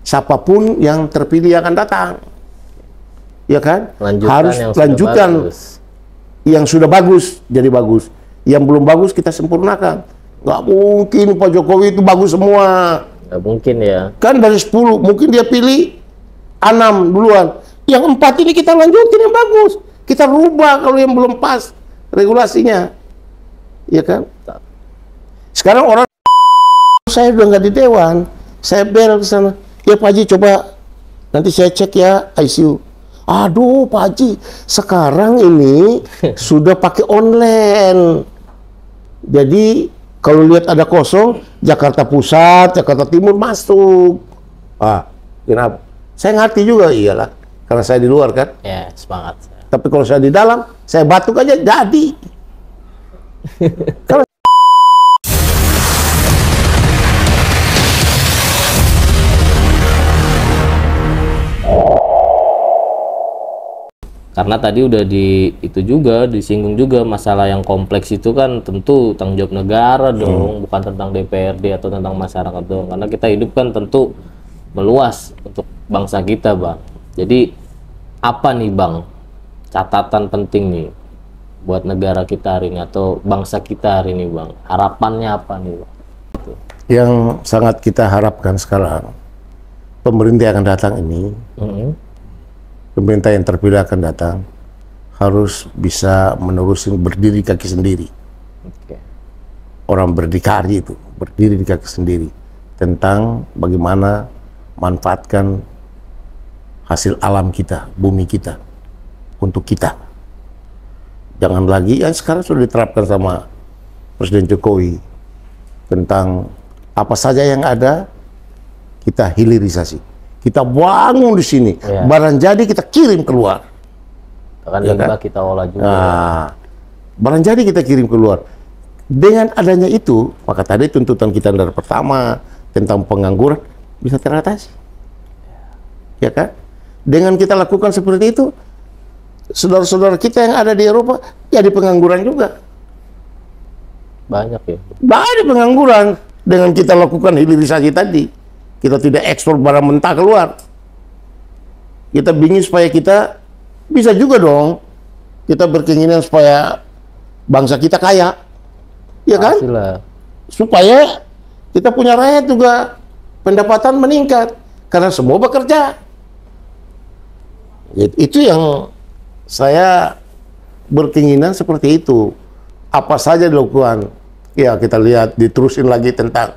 siapapun yang terpilih akan datang. Ya kan? Harus yang lanjutkan yang sudah bagus jadi bagus. Yang belum bagus kita sempurnakan. Nggak mungkin Pak Jokowi itu bagus semua. Nggak mungkin ya. Kan dari 10, mungkin dia pilih 6 duluan. Yang 4 ini kita lanjutin yang bagus. Kita rubah kalau yang belum pas regulasinya. Ya kan? Sekarang orang, saya udah nggak di Dewan. Saya bel ke sana. Ya Pak Haji coba, nanti saya cek ya ICU. Aduh Pak Haji, sekarang ini sudah pakai online. Jadi kalau lihat ada kosong, Jakarta Pusat, Jakarta Timur masuk. Kenapa? Saya ngerti juga, iyalah. Karena saya di luar kan. Ya, semangat. Tapi kalau saya di dalam, saya batuk aja jadi. Kalau karena tadi udah disinggung juga masalah yang kompleks itu kan tentu tanggung jawab negara dong, bukan tentang DPRD atau tentang masyarakat dong. Karena kita hidup kan tentu meluas untuk bangsa kita, Bang. Jadi apa nih, Bang, catatan penting nih buat negara kita hari ini atau bangsa kita hari ini, Bang? Harapannya apa nih, Bang? yang sangat kita harapkan sekarang, pemerintah yang akan datang ini, pemerintah yang terpilih akan datang, harus bisa menerusin berdiri kaki sendiri. Orang berdikari itu, berdiri di kaki sendiri, tentang bagaimana manfaatkan hasil alam kita, bumi kita, untuk kita. Jangan lagi, yang sekarang sudah diterapkan sama Presiden Jokowi, tentang apa saja yang ada, kita hilirisasi. Kita bangun di sini, barang jadi kita kirim keluar. Kan ya kan? Kita olah juga. Nah, barang jadi kita kirim keluar. Dengan adanya itu, maka tadi tuntutan kita dari pertama tentang pengangguran bisa teratasi. Ya kan? Dengan kita lakukan seperti itu, saudara-saudara kita yang ada di Eropa jadi pengangguran juga. Banyak ya? Banyak pengangguran dengan kita lakukan hilirisasi tadi. Kita tidak ekspor barang mentah keluar. Kita ingin supaya kita bisa juga dong. Kita berkeinginan supaya bangsa kita kaya. Ya kan? Pastilah. Supaya kita punya rakyat juga pendapatan meningkat. Karena semua bekerja. Itu yang saya berkeinginan seperti itu. Apa saja dilakukan. Ya kita lihat diterusin lagi tentang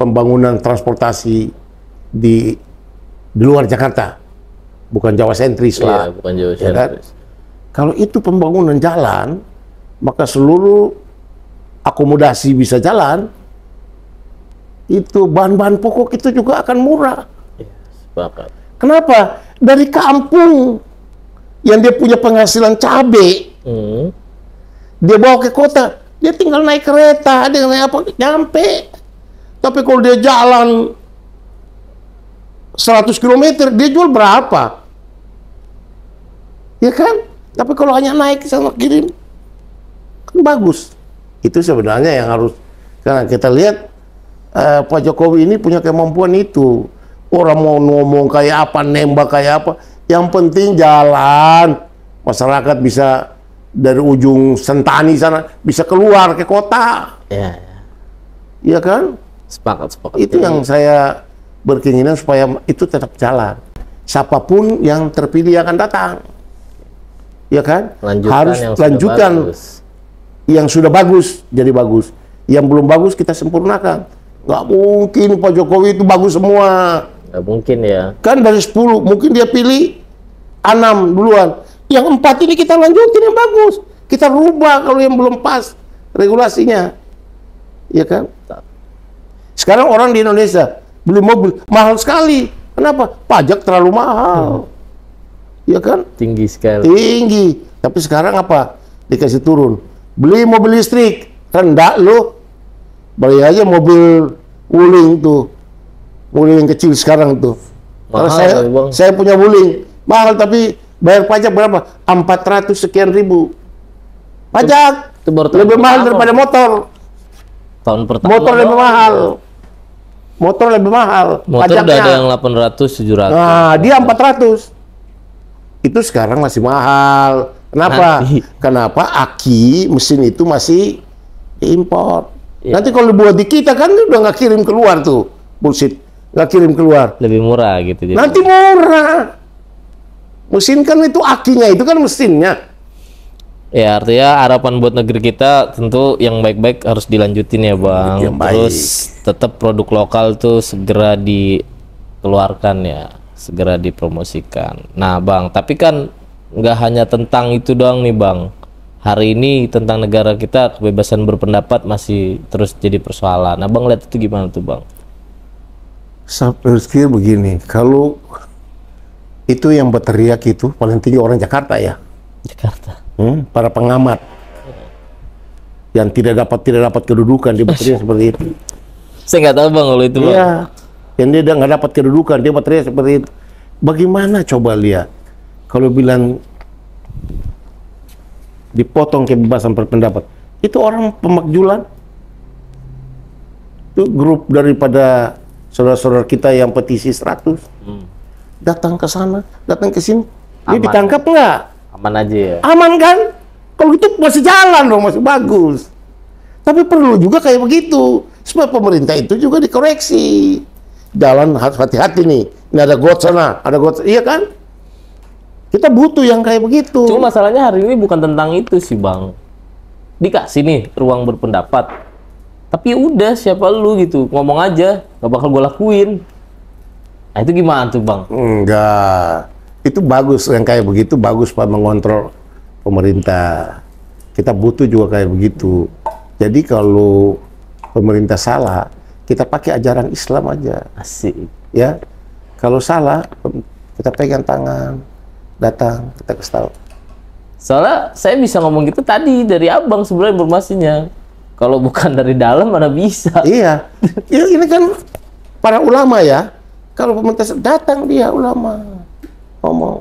pembangunan transportasi di luar Jakarta, bukan Jawa sentris lah. Iya, bukan Jawa ya kan? sentris. Kalau itu pembangunan jalan, maka seluruh akomodasi bisa jalan. Itu bahan-bahan pokok itu juga akan murah. Ya, sepakat. Kenapa? Dari kampung yang dia punya penghasilan cabai, dia bawa ke kota, dia tinggal naik kereta, dia naik apa, nyampe. Tapi kalau dia jalan 100 km, dia jual berapa? Ya kan? Tapi kalau hanya naik sama kirim, kan bagus. Itu sebenarnya yang harus, karena kita lihat Pak Jokowi ini punya kemampuan itu. Orang mau ngomong kayak apa, nembak kayak apa, yang penting jalan. Masyarakat bisa dari ujung Sentani sana, bisa keluar ke kota. Ya. Iya kan? Sepakat. Itu yang saya berkeinginan supaya itu tetap jalan. Siapapun yang terpilih akan datang. Ya kan? Harus lanjutkan yang sudah bagus jadi bagus. Yang belum bagus kita sempurnakan. Nggak mungkin Pak Jokowi itu bagus semua. Nggak mungkin ya. Kan dari 10, mungkin dia pilih 6 duluan. Yang 4 ini kita lanjutin yang bagus. Kita rubah kalau yang belum pas regulasinya. Ya kan? Sekarang orang di Indonesia beli mobil mahal sekali. Kenapa? Pajak terlalu mahal. Ya kan? Tinggi sekali. Tinggi. Tapi sekarang apa? Dikasih turun. Beli mobil listrik. Rendah lo. Beli aja mobil Wuling tuh. Wuling yang kecil sekarang tuh. Mahal, saya punya Wuling. Mahal tapi bayar pajak berapa? 400 sekian ribu. Pajak. Itu lebih mahal daripada motor. Tahun pertama. Motor lebih mahal. Motor lebih mahal. Motor udah pajaknya. ada yang 800, 700. Nah, dia 400. Itu sekarang masih mahal. Kenapa? Nanti. Kenapa aki mesin itu masih impor. Iya. Nanti kalau dibuat di kita kan udah nggak kirim keluar tuh. Bullshit. Nggak kirim keluar. Lebih murah gitu. Jadi. Nanti murah. Mesin kan itu akinya, itu kan mesinnya. Ya artinya harapan buat negeri kita tentu yang baik-baik harus dilanjutin ya Bang. Yang baik. Terus tetap produk lokal tuh segera dikeluarkan ya, segera dipromosikan. Nah Bang, tapi kan nggak hanya tentang itu doang nih Bang. Hari ini tentang negara kita kebebasan berpendapat masih terus jadi persoalan. Nah Bang lihat itu gimana tuh Bang? Saya berpikir begini, kalau itu yang berteriak itu paling tinggi orang Jakarta ya. Jakarta. Para pengamat yang tidak dapat kedudukan dia berteriak seperti itu. Saya nggak tahu Bang kalau itu Bang. Iya, yang dia nggak dapat kedudukan dia berteriak seperti itu. Bagaimana coba lihat kalau bilang dipotong kebebasan berpendapat, itu orang pemakjulan, itu grup daripada saudara-saudara kita yang petisi 100 datang ke sana, datang ke sini, dia Aman. ditangkap nggak? Aman aja ya. Aman kan? Kalau gitu masih jalan dong, masih bagus. Tapi perlu juga kayak begitu supaya pemerintah itu juga dikoreksi. Jalan harus hati-hati nih. Ini ada got sana, ada got, iya kan? Kita butuh yang kayak begitu. Cuma masalahnya hari ini bukan tentang itu sih Bang. Dikasih nih ruang berpendapat. Tapi udah siapa lu gitu, ngomong aja, gak bakal gue lakuin. Nah itu gimana tuh Bang? Enggak. Itu bagus yang kayak begitu, bagus Pak mengontrol pemerintah. Kita butuh juga kayak begitu. Jadi kalau pemerintah salah, kita pakai ajaran Islam aja. Asik. Ya, kalau salah kita pegang tangan, datang kita kasih tahu. Soalnya saya bisa ngomong gitu tadi dari Abang sebenarnya informasinya. Kalau bukan dari dalam mana bisa. Iya, ya, ini kan para ulama ya. Kalau pemerintah datang dia ulama ngomong,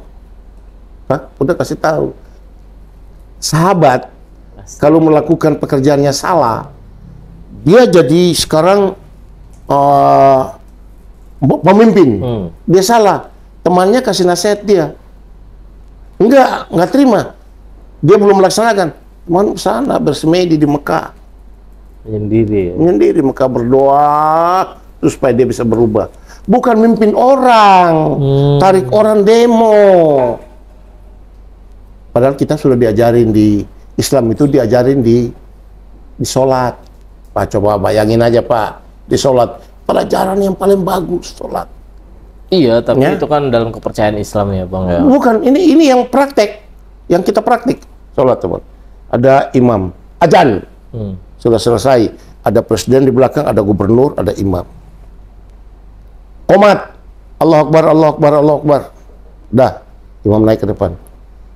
Pak, udah kasih tahu. Sahabat kalau melakukan pekerjaannya salah, dia jadi sekarang pemimpin. Dia salah, temannya kasih nasihat dia, nggak terima. Dia belum melaksanakan. Teman sana bersemedi di Mekah, menyendiri Mekah berdoa terus supaya dia bisa berubah. Bukan mimpin orang, tarik orang demo. Padahal kita sudah diajarin di Islam itu diajarin di sholat. Pak, coba bayangin aja Pak, di sholat pelajaran yang paling bagus sholat. Iya, tapi Ya. itu kan dalam kepercayaan Islam ya Bang ya. Bukan, ini yang praktek, yang kita praktik sholat teman. Ada imam, azan, sudah selesai. Ada presiden di belakang, ada gubernur, ada imam. Qomat, Allah Akbar, Allah Akbar, Allah Akbar. Dah, imam naik ke depan.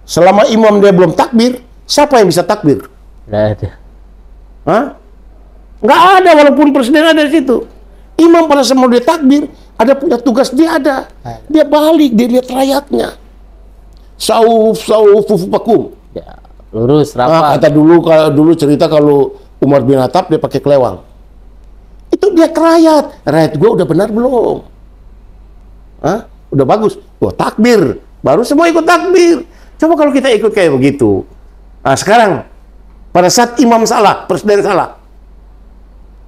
Selama imam dia belum takbir, siapa yang bisa takbir? Nggak ada. Hah? Nggak ada, walaupun presiden ada di situ. Imam pada saat mau dia takbir, ada punya tugas dia ada. Dia balik, dia lihat rakyatnya. Sauf, fufupakum. Ya, lurus, Nah, rapat. kata dulu cerita kalau Umar bin Khattab dia pakai kelewang. Itu dia ke rakyat gue udah benar belum? Hah? Udah bagus. Wah, takbir. Baru semua ikut takbir. Coba kalau kita ikut kayak begitu. Nah, sekarang pada saat imam salah, presiden salah.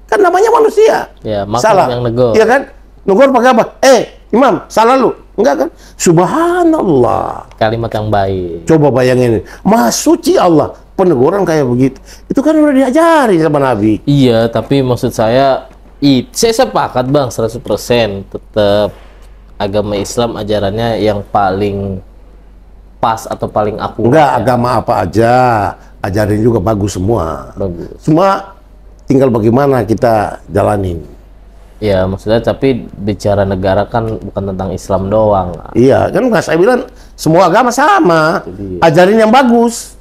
Kan namanya manusia. Ya, maklum salah. yang negor. Iya kan? Negor pakai apa? Imam, salah lu. Enggak kan? Subhanallah. Kalimat yang baik. Coba bayangin. Maha suci Allah. Peneguran kayak begitu. Itu kan udah diajari sama Nabi. Iya, tapi maksud saya saya sepakat Bang 100% tetap agama Islam ajarannya yang paling pas atau paling akurat. Enggak, ya. agama apa aja. Ajarin juga bagus semua. Bagus. Semua tinggal bagaimana kita jalanin. Ya, maksudnya tapi bicara negara kan bukan tentang Islam doang. Iya, kan nggak saya bilang semua agama sama. Jadi- Ajarin yang bagus.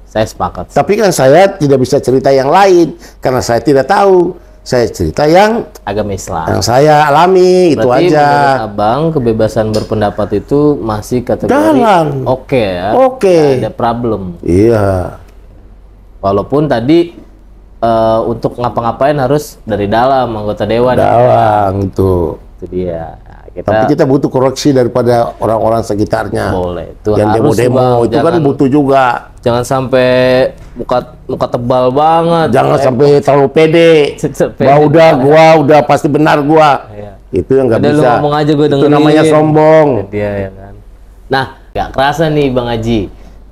Saya sepakat. Tapi kan saya tidak bisa cerita yang lain karena saya tidak tahu. Saya cerita yang Agama Islam. saya alami, itu Berarti aja. menurut Abang kebebasan berpendapat itu masih kategori Jalan. oke ya. Oke. Nggak ada problem. Iya. Walaupun tadi untuk ngapa-ngapain harus dari dalam anggota dewan. Dalam itu. Itu dia. Nah, Tapi kita butuh koreksi daripada orang-orang sekitarnya. boleh. Itu Yang harus, demo-demo Bang. itu kan butuh juga. Jangan sampai muka tebal banget. Jangan sampai terlalu pede. Bahwa udah pasti benar gua. Iya. Itu yang nggak Udah lu bisa. ngomong aja gue Itu dengerin. namanya sombong. Itu dia ya kan. Nah, gak kerasa nih Bang Haji,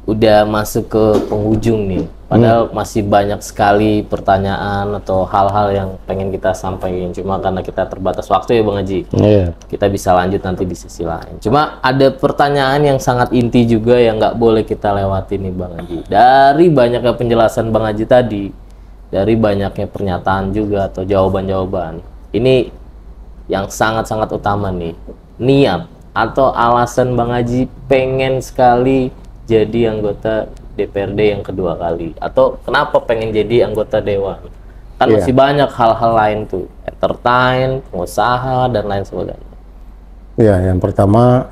udah masuk ke penghujung nih. Padahal masih banyak sekali pertanyaan atau hal-hal yang pengen kita sampaikan. Cuma karena kita terbatas waktu ya Bang Haji. Iya. Kita bisa lanjut nanti di sesi lain. Cuma ada pertanyaan yang sangat inti juga yang nggak boleh kita lewati nih Bang Haji. Dari banyaknya penjelasan Bang Haji tadi, dari banyaknya pernyataan juga atau jawaban-jawaban, ini yang sangat-sangat utama nih, niat atau alasan Bang Haji pengen sekali jadi anggota DPRD yang kedua kali, atau kenapa pengen jadi anggota dewan? Kan masih banyak hal-hal lain tuh, entertain, pengusaha dan lain sebagainya. Ya, yang pertama,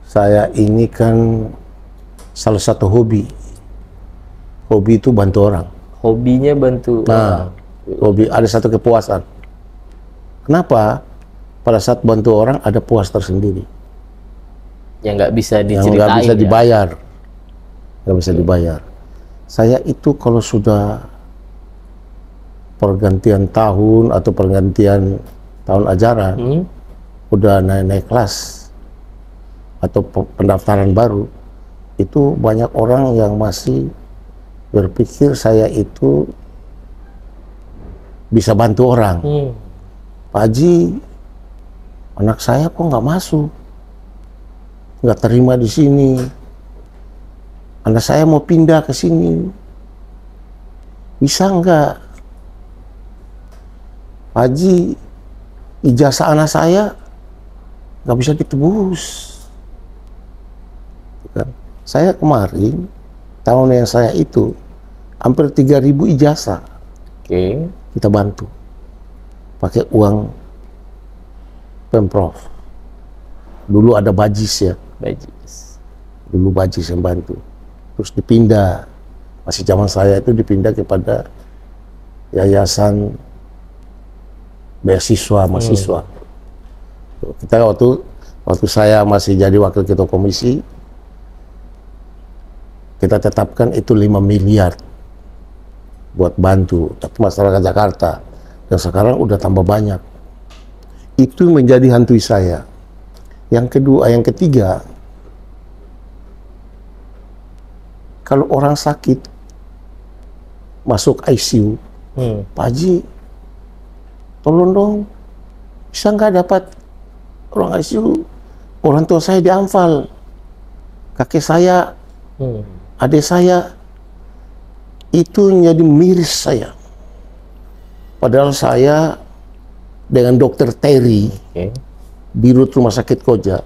saya ini kan salah satu hobi. Hobi itu bantu orang. Hobinya bantu Nah, orang. hobi ada satu kepuasan. Kenapa? Pada saat bantu orang ada puas tersendiri. Yang nggak bisa Yang diceritain nggak bisa ya. dibayar. Nggak bisa dibayar. Saya itu kalau sudah pergantian tahun atau pergantian tahun ajaran, udah naik-naik kelas atau pendaftaran baru, itu banyak orang yang masih berpikir saya itu bisa bantu orang. Pak Haji, anak saya kok nggak masuk, nggak terima di sini. Anak saya mau pindah ke sini, bisa nggak? Pak Haji, ijazah anak saya nggak bisa ditebus. Kan? Saya kemarin, tahun yang saya itu, hampir 3.000 ijazah. Oke. Kita bantu. Pakai uang Pemprov. Dulu ada Bajis ya. Bajis. Dulu Bajis yang bantu. Terus dipindah. Masih zaman saya itu dipindah kepada Yayasan Beasiswa Mahasiswa. Kita waktu saya masih jadi wakil ketua komisi, kita tetapkan itu 5 miliar buat bantu tapi masyarakat Jakarta. Dan sekarang udah tambah banyak. Itu menjadi hantui saya. Yang kedua, yang ketiga, kalau orang sakit masuk ICU, Pak Haji, tolong dong, bisa nggak dapat ruang ICU? Orang tua saya di Anfal, kakek saya, adik saya, itu jadi miris saya. Padahal saya dengan dokter Terry, di Rut Rumah Sakit Koja,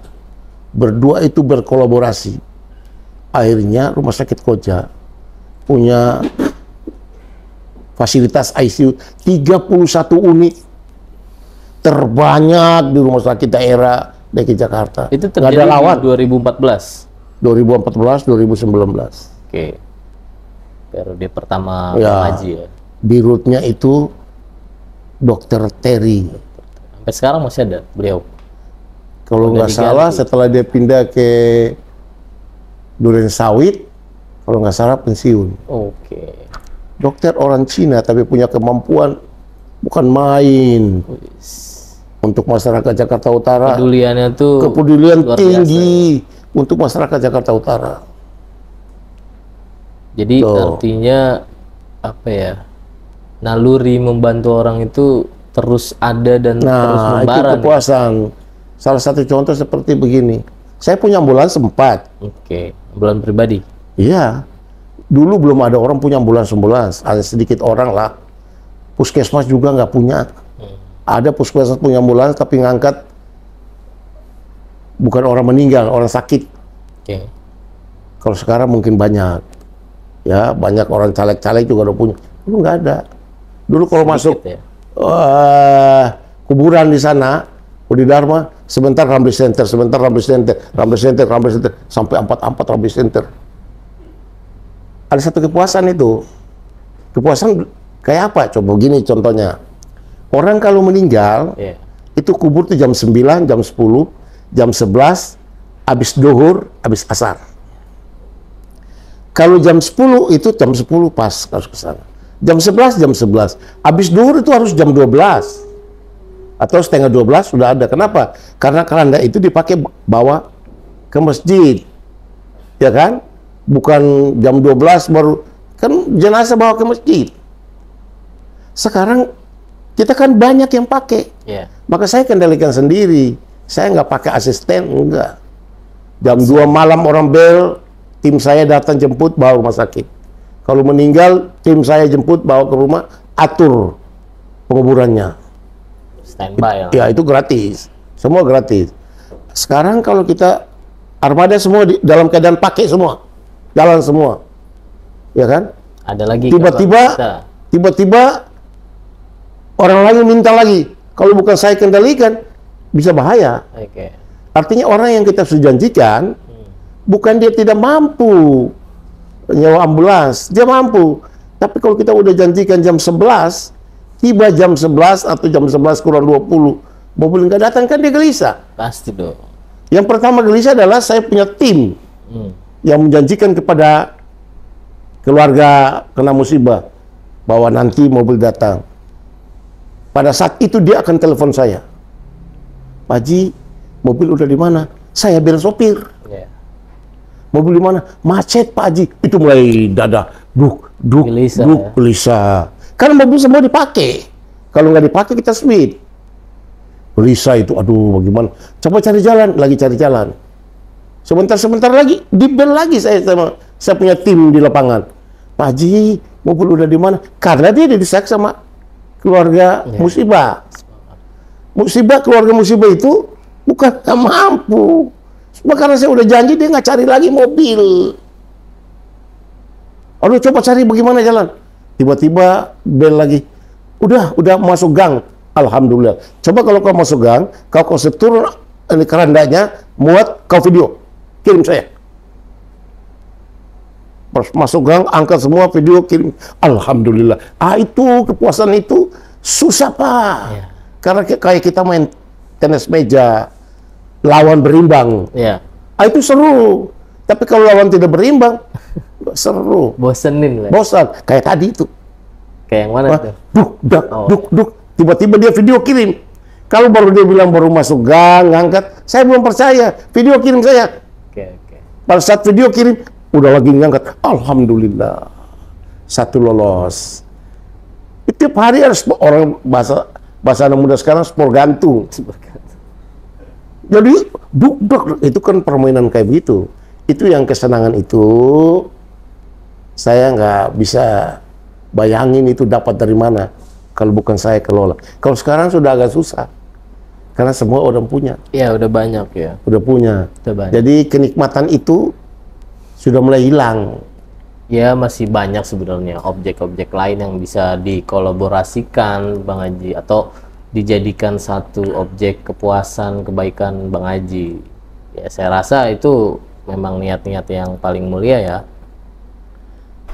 berdua itu berkolaborasi. Akhirnya Rumah Sakit Koja punya fasilitas ICU 31 unit, terbanyak di rumah sakit daerah DKI Jakarta. Itu Nggak ada terjadi lawat. di 2014. 2014, 2019. Oke. Periode pertama Ya. Bang Haji ya. Di Rutnya itu dokter Terry. Sampai sekarang masih ada beliau. Kalau Udah nggak salah, diganti. setelah dia pindah ke Duren Sawit, kalau nggak salah pensiun. Oke. Dokter orang Cina tapi punya kemampuan bukan main untuk masyarakat Jakarta Utara. Kepeduliannya tuh Kepedulian luar tinggi untuk masyarakat Jakarta Utara. Jadi Tuh. artinya apa ya? Naluri membantu orang itu terus ada dan terus Nah, itu membara nih. kepuasan. Salah satu contoh seperti begini. Saya punya ambulans 4. Oke, ambulan pribadi. Iya. Dulu belum ada orang punya ambulans. Ada sedikit orang lah. Puskesmas juga nggak punya. Ada puskesmas punya ambulans tapi ngangkat bukan orang meninggal, orang sakit. Oke. Kalau sekarang mungkin banyak. Ya, banyak orang caleg-caleg juga udah punya. Dulu nggak ada. Dulu kalau masuk ya. kuburan di sana, Budi Dharma, sebentar Ramli Center, sebentar Ramli Center, Ramli Center, Ramli Center, sampai 4 Ramli Center. Ada satu kepuasan itu. Kepuasan kayak apa? Coba gini contohnya. Orang kalau meninggal, Iya. itu kubur tuh jam 9, jam 10, jam 11, habis duhur, habis asar. Kalau jam 10 itu jam 10 pas harus ke sana. Jam 11, jam 11. Habis duhur itu harus jam 12. Atau setengah 12 sudah ada. Kenapa? Karena keranda itu dipakai bawa ke masjid. Ya kan? Bukan jam 12 baru. Kan jenazah bawa ke masjid. Sekarang kita kan banyak yang pakai. Iya. Maka saya kendalikan sendiri. Saya nggak pakai asisten, enggak. Jam 2 malam orang bel, tim saya datang jemput bawa rumah sakit. Kalau meninggal, tim saya jemput bawa ke rumah, atur penguburannya. Standby lah. Ya itu gratis, semua gratis. Sekarang kalau kita armada semua dalam keadaan pakai semua, jalan semua, ya kan? Ada lagi Tiba-tiba, kalau kita. tiba-tiba orang lain minta lagi. Kalau bukan saya kendalikan, bisa bahaya. Oke. Artinya orang yang kita sudah janjikan, bukan dia tidak mampu nyewa ambulans, dia mampu. Tapi kalau kita udah janjikan jam 11, tiba jam 11 atau jam 11 kurang 20, mobil nggak datang, kan dia gelisah. Pasti dong. Yang pertama gelisah adalah saya punya tim yang menjanjikan kepada keluarga kena musibah bahwa nanti mobil datang. Pada saat itu dia akan telepon saya. Pak Haji, mobil udah di mana? Saya bel sopir. Iya. Mobil di mana? Macet Pak Haji. Itu mulai dada, Gelisah, ya. gelisah. Karena mobil semua dipakai. Kalau nggak dipakai kita speed. Gelisah itu, aduh bagaimana? Coba cari jalan, lagi cari jalan. Sebentar lagi, di bel lagi saya punya tim di lapangan. Pak Haji, mobil udah di mana? Karena dia didesak sama keluarga musibah. Musibah, keluarga musibah itu bukan nggak mampu. Cuma karena saya udah janji, dia nggak cari lagi mobil. Aduh, coba cari bagaimana jalan. Tiba-tiba bel lagi. Udah masuk gang. Alhamdulillah. Coba kalau kau masuk gang, kau setur ini kerandanya, muat kau video. Kirim saya. Pas masuk gang, angkat semua video, kirim. Alhamdulillah. Itu kepuasan itu susah, Pak. Iya. Karena kayak kita main tenis meja, lawan berimbang. Iya. Itu seru. Tapi kalau lawan tidak berimbang, nggak seru. Bosenin lah. Bosan. Kayak tadi itu. Kayak yang mana Wah, tuh? duk. Tiba-tiba dia video kirim. Kalau baru dia bilang baru masuk gang, ngangkat, saya belum percaya. Video kirim saya. Oke. Pada saat video kirim, udah lagi ngangkat. Alhamdulillah. Satu lolos. Tiap hari harus orang bahasa anak muda sekarang sport gantung. Jadi duk itu kan permainan kayak begitu. Itu yang kesenangan itu saya nggak bisa bayangin itu dapat dari mana kalau bukan saya kelola. Kalau sekarang sudah agak susah karena semua orang punya. Iya, udah banyak ya. Udah punya. Udah banyak. Jadi kenikmatan itu sudah mulai hilang. Ya, masih banyak sebenarnya objek-objek lain yang bisa dikolaborasikan Bang Haji atau dijadikan satu objek kepuasan kebaikan Bang Haji. Ya, saya rasa itu memang niat-niat yang paling mulia ya.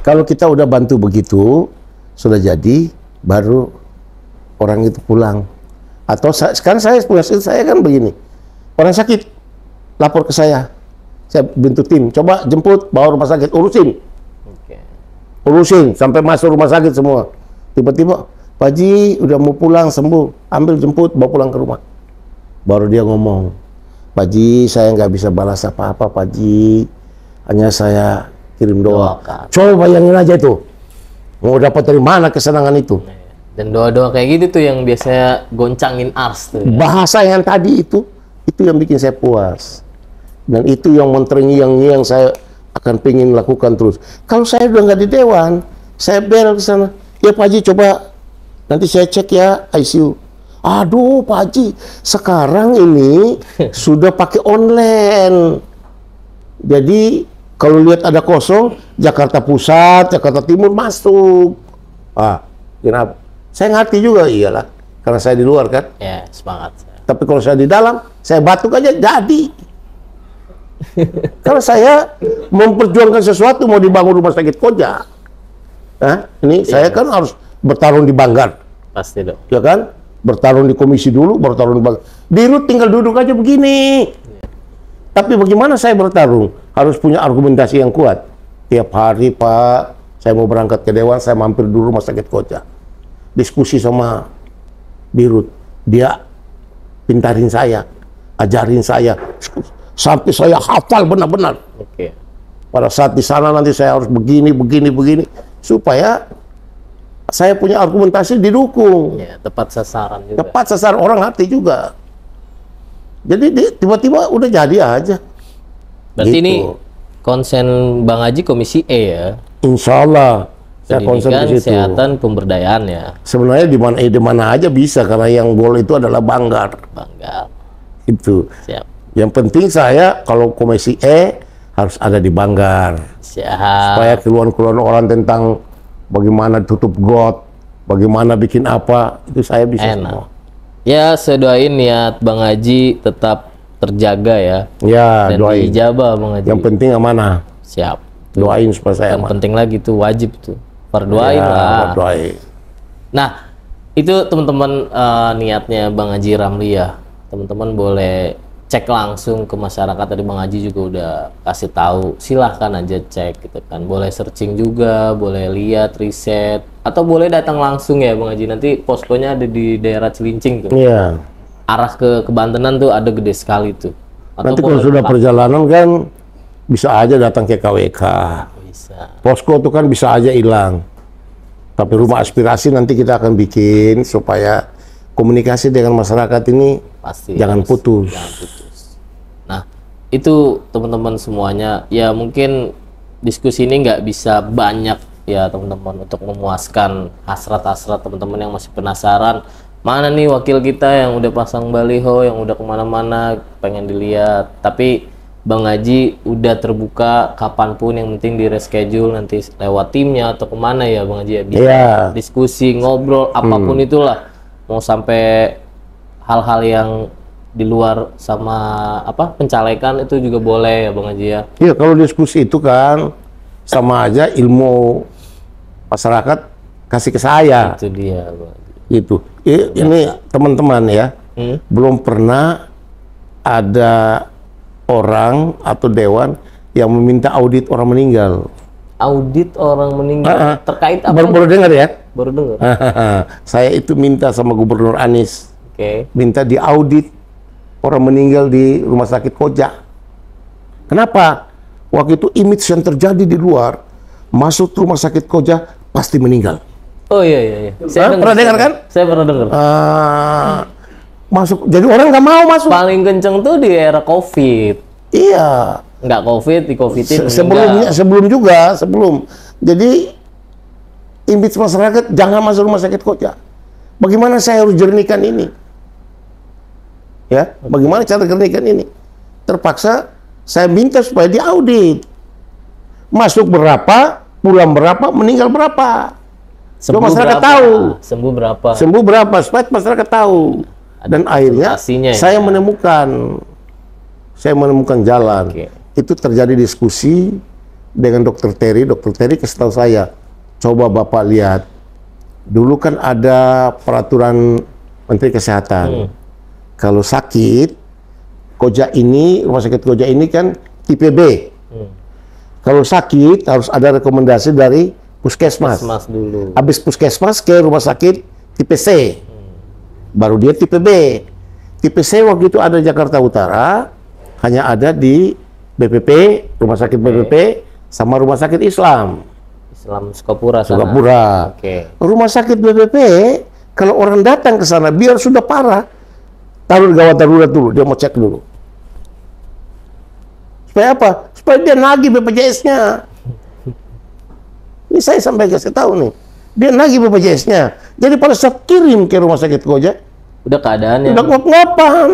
Kalau kita udah bantu begitu, sudah jadi, baru orang itu pulang. Atau sekarang saya kan begini, orang sakit lapor ke saya bentuk tim, coba jemput, bawa rumah sakit, Oke. urusin sampai masuk rumah sakit semua. Tiba-tiba, Pak Haji udah mau pulang sembuh, ambil jemput, bawa pulang ke rumah. Baru dia ngomong, Pak Haji saya nggak bisa balas apa-apa Pak Haji, hanya saya kirim doa. Doakan. Coba bayangin aja itu, mau dapat dari mana kesenangan itu? Dan doa-doa kayak gitu tuh yang biasanya goncangin ars tuh ya. Bahasa yang tadi itu yang bikin saya puas. Dan itu yang yang saya akan pengen lakukan terus. Kalau saya udah nggak di dewan, saya bel ke sana. Ya Pak Haji coba nanti saya cek ya ICU. Aduh Pak Haji, sekarang ini sudah pakai online. Jadi kalau lihat ada kosong, Jakarta Pusat, Jakarta Timur masuk. Kenapa? Saya ngerti juga, iyalah. Karena saya di luar kan. Ya, semangat. Tapi kalau saya di dalam, saya batuk aja jadi. Karena saya memperjuangkan sesuatu, mau dibangun rumah sakit Koja. Hah? Ini saya kan harus bertarung di Banggar, Pasti dong. ya kan? Bertarung di komisi dulu, bertarung di Banggar. Dirut tinggal duduk aja begini. Tapi bagaimana saya bertarung? Harus punya argumentasi yang kuat. Tiap hari, Pak, saya mau berangkat ke Dewan, saya mampir dulu rumah sakit Koja. Diskusi sama Dirut. Dia pintarin saya, ajarin saya, sampai saya hafal benar-benar. Oke. Pada saat di sana nanti saya harus begini, supaya saya punya argumentasi didukung. Ya, tepat sasaran juga. Tepat sasaran, orang hati juga. Jadi tiba-tiba udah jadi aja. Berarti Gitu. ini konsen Bang Haji Komisi E ya. Insya Allah saya konsen Pendidikan, ke situ. kesehatan, pemberdayaan ya. Sebenarnya di mana aja bisa, karena yang goal itu adalah Banggar. Bangga. Itu. Siap. Yang penting saya kalau Komisi E harus ada di Banggar. Siap. Supaya keluhan-keluhan orang tentang bagaimana tutup got, bagaimana bikin apa, itu saya bisa semua. Ya, saya doain niat Bang Haji tetap terjaga ya. Ya, Dan doain. diijabah Bang Haji. Yang penting amanah. Siap. Doain supaya saya Yang aman. penting lagi tuh wajib tuh. Berdoain Ya, lah. doain. Nah, itu teman-teman niatnya Bang Haji Ramli ya. Teman-teman boleh cek langsung ke masyarakat, tadi Bang Haji juga udah kasih tahu. Silahkan aja cek gitu kan. Boleh searching juga, boleh lihat riset, atau boleh datang langsung ya Bang Haji. Nanti poskonya ada di daerah Cilincing tuh. Iya. Arah ke Bantenan tuh ada gede sekali tuh. Nanti kalau sudah perjalanan kan bisa aja datang ke KWK. bisa. Posko itu kan bisa aja hilang. Tapi rumah aspirasi nanti kita akan bikin supaya komunikasi dengan masyarakat ini Pasti jangan harus- putus. jangan putus. Nah, itu teman-teman semuanya ya, mungkin diskusi ini nggak bisa banyak ya teman-teman untuk memuaskan hasrat-hasrat teman-teman yang masih penasaran mana nih wakil kita yang udah pasang baliho, yang udah kemana-mana pengen dilihat. Tapi Bang Haji udah terbuka kapanpun, yang penting di reschedule nanti lewat timnya atau kemana ya Bang Haji ya, bisa Iya. diskusi, ngobrol, apapun itulah, mau sampai hal-hal yang di luar sama apa pencalekan itu juga boleh ya Bang Haji ya. Iya, kalau diskusi itu kan sama aja ilmu masyarakat kasih ke saya. Itu dia Bang Haji. Gitu. Ini teman-teman ya, belum pernah ada orang atau dewan yang meminta audit orang meninggal. Audit orang meninggal terkait apa? Baru dengar ya? Baru dengar. Saya itu minta sama Gubernur Anies, Oke. minta diaudit orang meninggal di Rumah Sakit Koja. Kenapa? Waktu itu image yang terjadi di luar, masuk Rumah Sakit Koja pasti meninggal. Oh iya. Pernah dengar kan? Saya pernah dengar. Masuk, jadi orang nggak mau masuk. Paling kenceng tuh di era COVID. Iya. Nggak COVID, di COVIDin Sebelum. Jadi image masyarakat jangan masuk Rumah Sakit Koja. Bagaimana saya harus jernihkan ini? Ya, bagaimana cara jernihkan ini? Terpaksa saya minta supaya diaudit. Masuk berapa, pulang berapa, meninggal berapa. Sembuh masyarakat berapa? tahu. Sembuh berapa? Sembuh berapa, supaya masyarakat tahu. Dan akhirnya presentasinya ya. saya menemukan jalan. Oke. Itu terjadi diskusi dengan Dokter Terry. Dokter Terry kasih tahu saya, coba Bapak lihat, dulu kan ada peraturan Menteri Kesehatan. Kalau sakit, Rumah Sakit Koja ini kan tipe B. Kalau sakit harus ada rekomendasi dari puskesmas. Mas dulu. Habis puskesmas ke rumah sakit tipe C. Baru dia tipe B. Tipe C waktu itu ada di Jakarta Utara, hanya ada di BPP, Rumah Sakit BPP, sama Rumah Sakit Islam. Islam Sukapura sana. Sukapura. Oke. Rumah sakit BPP, kalau orang datang ke sana, biar sudah parah, taruh di gawat darurat dulu, dia mau cek dulu. Supaya apa? Supaya dia nagih BPJS-nya. Ini saya sampai kasih tahu nih. Dia nagih BPJS-nya. Jadi pada saat kirim ke Rumah Sakit Koja, Udah keadaannya. udah ngop-ngopan.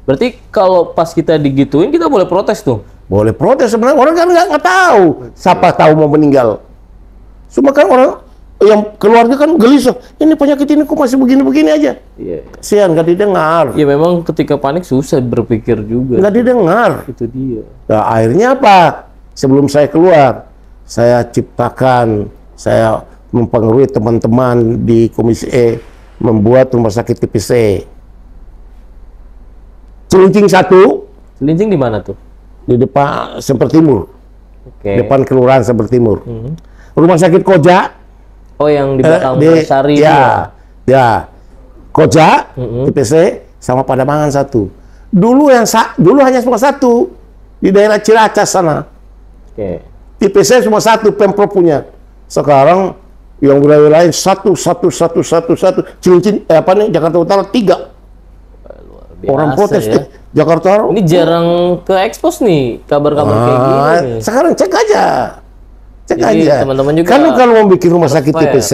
Berarti kalau pas kita digituin kita boleh protes tuh. Boleh protes sebenarnya, orang kan nggak tahu. Siapa tahu mau meninggal. Cuma kan orang yang keluarga kan gelisah. Ini penyakit ini kok masih begini-begini aja. Iya. Kasihan, nggak didengar. Ya memang ketika panik susah berpikir juga. Nggak didengar. Itu dia. Nah, akhirnya apa? Sebelum saya keluar, saya ciptakan, saya mempengaruhi teman-teman di Komisi E membuat rumah sakit TPC. Cilincing 1 Cilincing di mana tuh? di depan Semper Timur, Oke. depan Kelurahan Semper Timur. Rumah sakit Koja Oh, yang di belakang di Sari itu ya, ya. Koja, TPC sama Pademangan 1. Dulu dulu hanya cuma 1 di daerah Ciracas sana. Oke. TPC cuma 1 Pemprov punya. Sekarang yang wilayah lain 1. Cilincing Jakarta Utara 3. Biasa, Orang protes ya. Jakarta Utara. Ini jarang ke expose nih kabar-kabar kayak gini nih. Sekarang cek aja. Cek Jadi, aja. teman-teman juga Kan kalau mau bikin rumah sakit fair. TPC,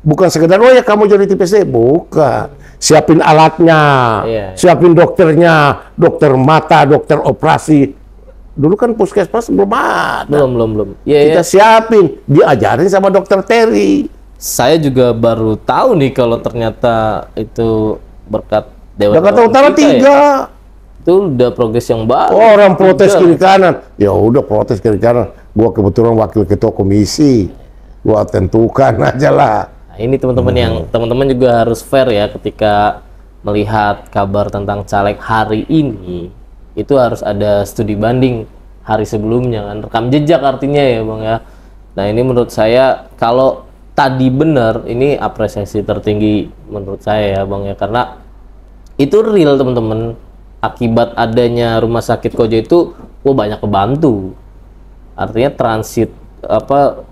bukan sekedar oh ya kamu jadi TPC, bukan. Siapin alatnya, Iya. siapin dokternya, dokter mata, dokter operasi. Dulu kan puskesmas belum ada. Belum. Iya, Kita siapin, diajarin sama dokter Terry. Saya juga baru tahu nih kalau ternyata itu berkat Dewan Jakarta Perwakilan Utara kita 3. ya. Itu udah progres yang baru. Orang protes Tiga. kiri kanan. Ya udah protes kiri kanan. Gua kebetulan wakil ketua komisi. Gua tentukan aja lah. Nah, ini teman-teman yang teman-teman juga harus fair ya ketika melihat kabar tentang caleg hari ini. Itu harus ada studi banding hari sebelumnya kan. Rekam jejak artinya ya, Bang ya. Nah, ini menurut saya kalau tadi benar, ini apresiasi tertinggi menurut saya ya, Bang ya, karena itu real teman-teman. Akibat adanya rumah sakit Koja itu, banyak kebantu. Artinya transit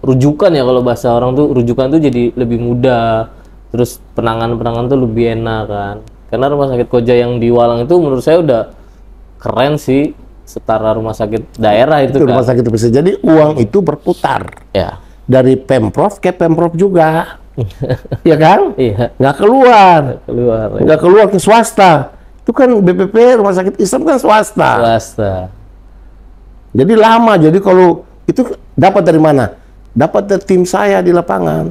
rujukan ya, kalau bahasa orang tuh rujukan tuh jadi lebih mudah. Terus penanganan tuh lebih enak kan. Karena rumah sakit Koja yang di Walang itu menurut saya udah keren sih, setara rumah sakit daerah itu Itu kan. rumah sakit bisa. Jadi uang itu berputar Ya. dari Pemprov ke Pemprov juga. Ya kan? Iya, Nggak keluar. keluar. Ya. Nggak keluar ke swasta. Itu kan BPP Rumah Sakit Islam kan swasta. Swasta. Jadi lama. Jadi kalau itu dapat dari mana? Dapat dari tim saya di lapangan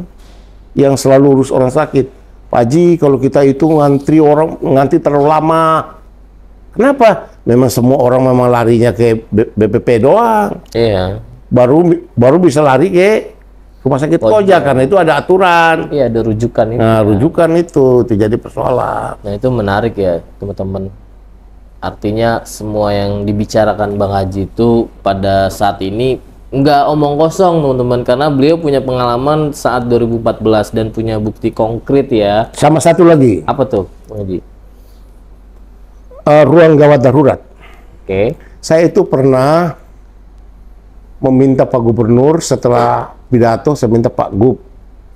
yang selalu urus orang sakit. Pak Haji, kalau kita itu ngantri terlalu lama. Kenapa? Memang semua orang memang larinya ke BPP doang. Iya. Baru bisa lari ke Rumah Sakit Koja karena itu ada aturan. Iya, ada rujukan ini. Nah, rujukan itu jadi persoalan. Nah, itu menarik ya, teman-teman. Artinya semua yang dibicarakan Bang Haji itu pada saat ini nggak omong kosong, teman-teman, karena beliau punya pengalaman saat 2014 dan punya bukti konkret ya. Sama satu lagi, Apa tuh, Bang Haji? ruang gawat darurat. Oke. Saya itu pernah meminta Pak Gubernur setelah pidato, saya minta Pak Gub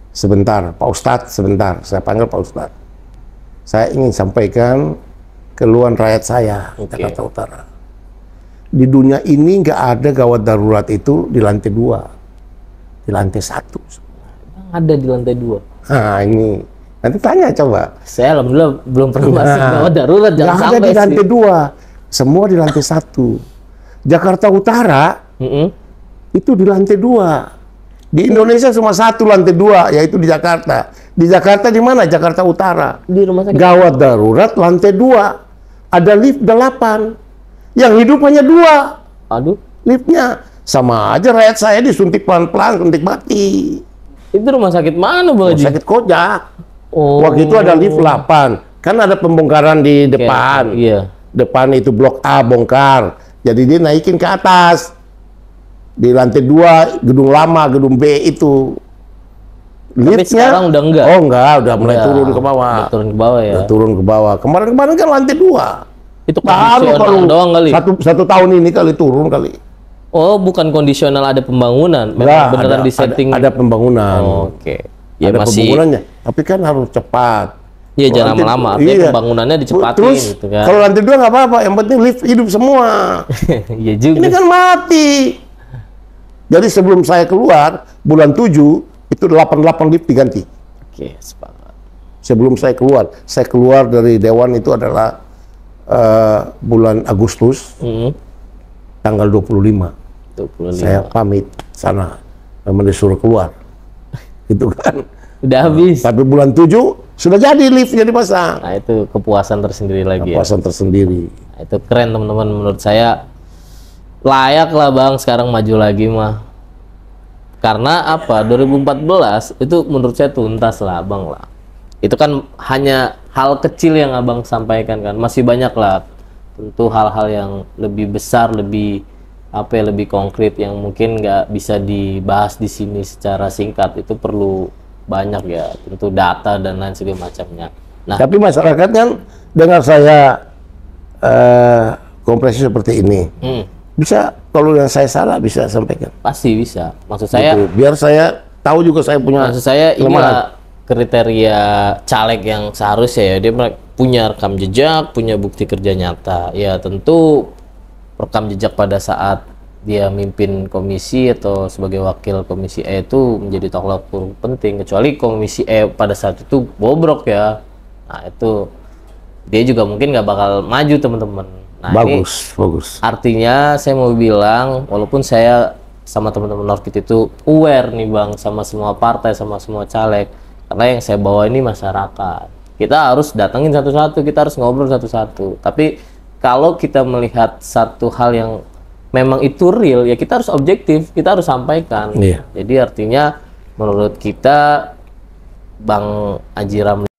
sebentar, Pak Ustadz sebentar, saya panggil Pak Ustadz. Saya ingin sampaikan keluhan rakyat saya, Jakarta Utara. Di dunia ini nggak ada gawat darurat itu di lantai 2, di lantai 1. Ada di lantai 2. Nah ini, nanti tanya coba. Saya alhamdulillah belum pernah masuk gawat darurat, jangan Nggak ada sampai di lantai sih. 2, semua di lantai 1. Jakarta Utara itu di lantai 2. Di Indonesia cuma 1 lantai 2, yaitu di Jakarta. Di Jakarta di mana? Jakarta Utara. Di rumah sakit. Gawat darurat lantai 2. Ada lift 8. Yang hidup hanya 2 Aduh, liftnya. Sama aja rakyat saya disuntik pelan-pelan, suntik mati. itu rumah sakit mana, Bang Rumah Haji? sakit Koja. Oh. Waktu itu ada lift 8. Kan ada pembongkaran di depan. Iya. Depan itu blok A bongkar. Jadi dia naikin ke atas. Di lantai 2, gedung lama, gedung B itu. Tapi sekarang udah enggak? Oh enggak, udah mulai Udah, turun ke bawah. udah turun ke bawah ya. Udah turun ke bawah. Kemarin-kemarin kan lantai 2. Itu Baru kondisional kalau doang kali. satu tahun ini kali turun kali. Oh, bukan kondisional, ada pembangunan. Memang Enggak, beneran di setting. ada pembangunan. Oke. Ya ada masih. pembangunannya. Tapi kan harus cepat. Iya, Kalau jangan lantai- lama-lama. Artinya iya. pembangunannya dicepatin Terus gitu kan. kalau lantai 2 nggak apa-apa. Yang penting lift hidup semua. Iya juga. Ini kan mati. Jadi sebelum saya keluar, bulan 7, itu 88 lift diganti. Oke, sepakat. Sebelum saya keluar dari Dewan itu adalah bulan Agustus, tanggal 25. 25. Saya pamit sana, memang disuruh keluar. Gitu kan. Udah habis. Tapi bulan 7, sudah jadi liftnya dipasang. Nah, itu kepuasan tersendiri lagi ya. Kepuasan tersendiri. Nah, itu keren teman-teman, menurut saya layak lah Bang sekarang maju lagi mah. Karena apa? 2014 itu menurut saya tuntas lah, Abang lah. Itu kan hanya hal kecil yang Abang sampaikan kan. Masih banyak lah tentu hal-hal yang lebih besar, lebih apa ya, lebih konkret yang mungkin nggak bisa dibahas di sini secara singkat. Itu perlu banyak ya, tentu data dan lain segala macamnya. Nah, Tapi masyarakat kan dengar saya kompresi seperti ini, bisa kalau yang saya salah bisa sampaikan. pasti bisa. Maksud saya, Gitu. Biar saya tahu juga saya punya maksud saya kelemahan. inilah kriteria caleg yang seharusnya ya, dia punya rekam jejak, punya bukti kerja nyata. Ya tentu rekam jejak pada saat dia mimpin komisi atau sebagai wakil komisi E itu menjadi tolak ukur penting. Kecuali komisi E pada saat itu bobrok ya, nah itu dia juga mungkin nggak bakal maju, teman-teman. Nah, Bagus, bagus. artinya saya mau bilang, walaupun saya sama teman-teman Orchid itu aware nih Bang, sama semua partai, sama semua caleg, karena yang saya bawa ini masyarakat. Kita harus datengin satu-satu, kita harus ngobrol satu-satu. Tapi kalau kita melihat satu hal yang memang itu real, ya kita harus objektif, kita harus sampaikan. Iya. Jadi artinya menurut kita Bang Aji Ramli